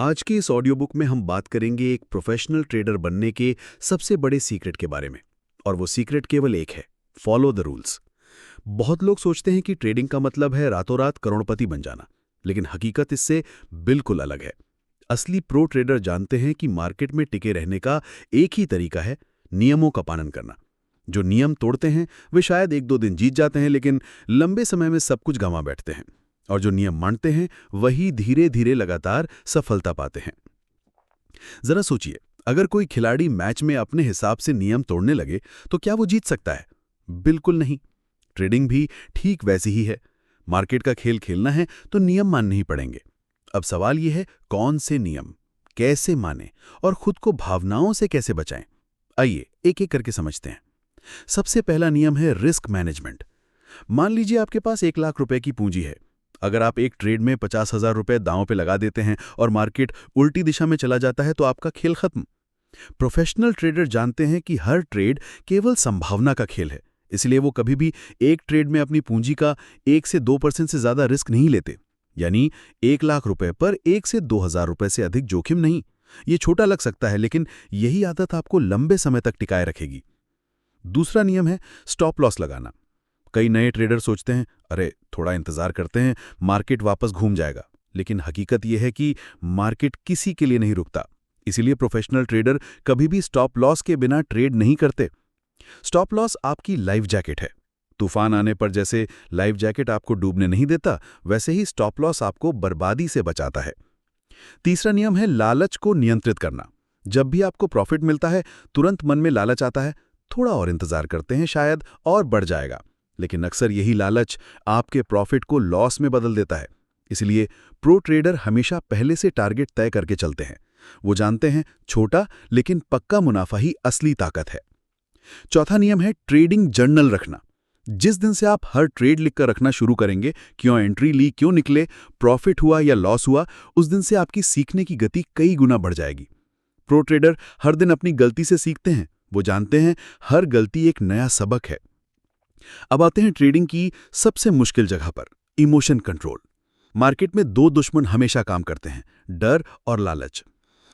आज की इस ऑडियो बुक में हम बात करेंगे एक प्रोफेशनल ट्रेडर बनने के सबसे बड़े सीक्रेट के बारे में। और वो सीक्रेट केवल एक है, फॉलो द रूल्स। बहुत लोग सोचते हैं कि ट्रेडिंग का मतलब है रातों रात करोड़पति बन जाना, लेकिन हकीकत इससे बिल्कुल अलग है। असली प्रो ट्रेडर जानते हैं कि मार्केट में टिके रहने का एक ही तरीका है, नियमों का पालन करना। जो नियम तोड़ते हैं वे शायद एक दो दिन जीत जाते हैं, लेकिन लंबे समय में सब कुछ गंवा बैठते हैं। और जो नियम मानते हैं वही धीरे धीरे लगातार सफलता पाते हैं। जरा सोचिए, अगर कोई खिलाड़ी मैच में अपने हिसाब से नियम तोड़ने लगे तो क्या वो जीत सकता है? बिल्कुल नहीं। ट्रेडिंग भी ठीक वैसी ही है। मार्केट का खेल खेलना है तो नियम मानने ही पड़ेंगे। अब सवाल यह है, कौन से नियम, कैसे माने और खुद को भावनाओं से कैसे बचाएं? आइए एक एक करके समझते हैं। सबसे पहला नियम है रिस्क मैनेजमेंट। मान लीजिए आपके पास 1 लाख रुपए की पूंजी है। अगर आप एक ट्रेड में 50,000 रुपए दांव पे लगा देते हैं और मार्केट उल्टी दिशा में चला जाता है तो आपका खेल खत्म। प्रोफेशनल ट्रेडर जानते हैं कि हर ट्रेड केवल संभावना का खेल है, इसलिए वो कभी भी एक ट्रेड में अपनी पूंजी का 1 से 2% से ज्यादा रिस्क नहीं लेते। यानी 1 लाख रुपए पर 1 से 2,000 रुपए से अधिक जोखिम नहीं। ये छोटा लग सकता है, लेकिन यही आदत आपको लंबे समय तक टिकाए रखेगी। दूसरा नियम है स्टॉप लॉस लगाना। कई नए ट्रेडर सोचते हैं, अरे थोड़ा इंतजार करते हैं, मार्केट वापस घूम जाएगा। लेकिन हकीकत यह है कि मार्केट किसी के लिए नहीं रुकता। इसीलिए प्रोफेशनल ट्रेडर कभी भी स्टॉप लॉस के बिना ट्रेड नहीं करते। स्टॉप लॉस आपकी लाइफ जैकेट है। तूफान आने पर जैसे लाइफ जैकेट आपको डूबने नहीं देता, वैसे ही स्टॉप लॉस आपको बर्बादी से बचाता है। तीसरा नियम है लालच को नियंत्रित करना। जब भी आपको प्रॉफिट मिलता है, तुरंत मन में लालच आता है, थोड़ा और इंतजार करते हैं, शायद और बढ़ जाएगा। लेकिन अक्सर यही लालच आपके प्रॉफिट को लॉस में बदल देता है। इसलिए प्रो ट्रेडर हमेशा पहले से टारगेट तय करके चलते हैं। वो जानते हैं छोटा लेकिन पक्का मुनाफा ही असली ताकत है। चौथा नियम है ट्रेडिंग जर्नल रखना। जिस दिन से आप हर ट्रेड लिखकर रखना शुरू करेंगे, क्यों एंट्री ली, क्यों निकले, प्रॉफिट हुआ या लॉस हुआ, उस दिन से आपकी सीखने की गति कई गुना बढ़ जाएगी। प्रो ट्रेडर हर दिन अपनी गलती से सीखते हैं। वो जानते हैं हर गलती एक नया सबक है। अब आते हैं ट्रेडिंग की सबसे मुश्किल जगह पर, इमोशन कंट्रोल। मार्केट में 2 दुश्मन हमेशा काम करते हैं, डर और लालच।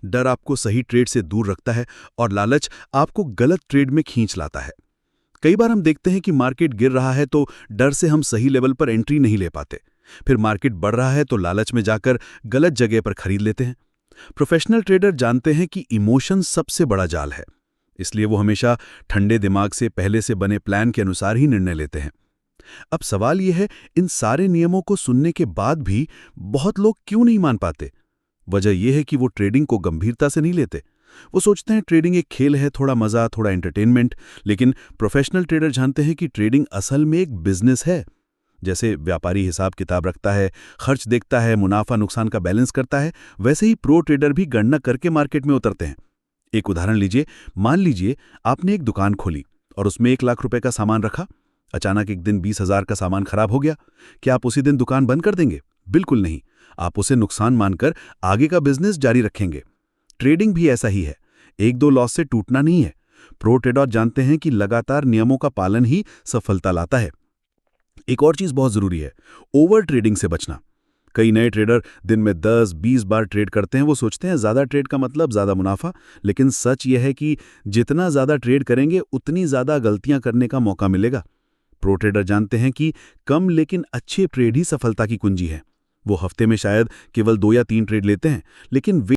डर आपको सही ट्रेड से दूर रखता है और लालच आपको गलत ट्रेड में खींच लाता है। कई बार हम देखते हैं कि मार्केट गिर रहा है तो डर से हम सही लेवल पर एंट्री नहीं ले पाते। फिर मार्केट बढ़ रहा है तो लालच में जाकर गलत जगह पर खरीद लेते हैं। प्रोफेशनल ट्रेडर जानते हैं कि इमोशन सबसे बड़ा जाल है, इसलिए वो हमेशा ठंडे दिमाग से पहले से बने प्लान के अनुसार ही निर्णय लेते हैं। अब सवाल यह है, इन सारे नियमों को सुनने के बाद भी बहुत लोग क्यों नहीं मान पाते? वजह यह है कि वो ट्रेडिंग को गंभीरता से नहीं लेते। वो सोचते हैं ट्रेडिंग एक खेल है, थोड़ा मजा, थोड़ा एंटरटेनमेंट। लेकिन प्रोफेशनल ट्रेडर जानते हैं कि ट्रेडिंग असल में एक बिजनेस है। जैसे व्यापारी हिसाब किताब रखता है, खर्च देखता है, मुनाफा नुकसान का बैलेंस करता है, वैसे ही प्रो ट्रेडर भी गणना करके मार्केट में उतरते हैं। एक उदाहरण लीजिए, मान लीजिए आपने एक दुकान खोली और उसमें 1 लाख रुपए का सामान रखा। अचानक एक दिन 20,000 का सामान खराब हो गया। क्या आप उसी दिन दुकान बंद कर देंगे? बिल्कुल नहीं। आप उसे नुकसान मानकर आगे का बिजनेस जारी रखेंगे। ट्रेडिंग भी ऐसा ही है, 1-2 लॉस से टूटना नहीं है। प्रो ट्रेडर जानते हैं कि लगातार नियमों का पालन ही सफलता लाता है। एक और चीज बहुत जरूरी है, ओवर ट्रेडिंग से बचना। कई नए ट्रेडर दिन में 10-20 बार ट्रेड करते हैं। वो सोचते हैं ज्यादा ट्रेड का मतलब ज्यादा मुनाफा, लेकिन सच यह है कि जितना ज्यादा ट्रेड करेंगे उतनी ज्यादा गलतियां करने का मौका मिलेगा। प्रो ट्रेडर जानते हैं कि कम लेकिन अच्छे ट्रेड ही सफलता की कुंजी है। वो हफ्ते में शायद केवल 2 या 3 ट्रेड लेते हैं, लेकिन वे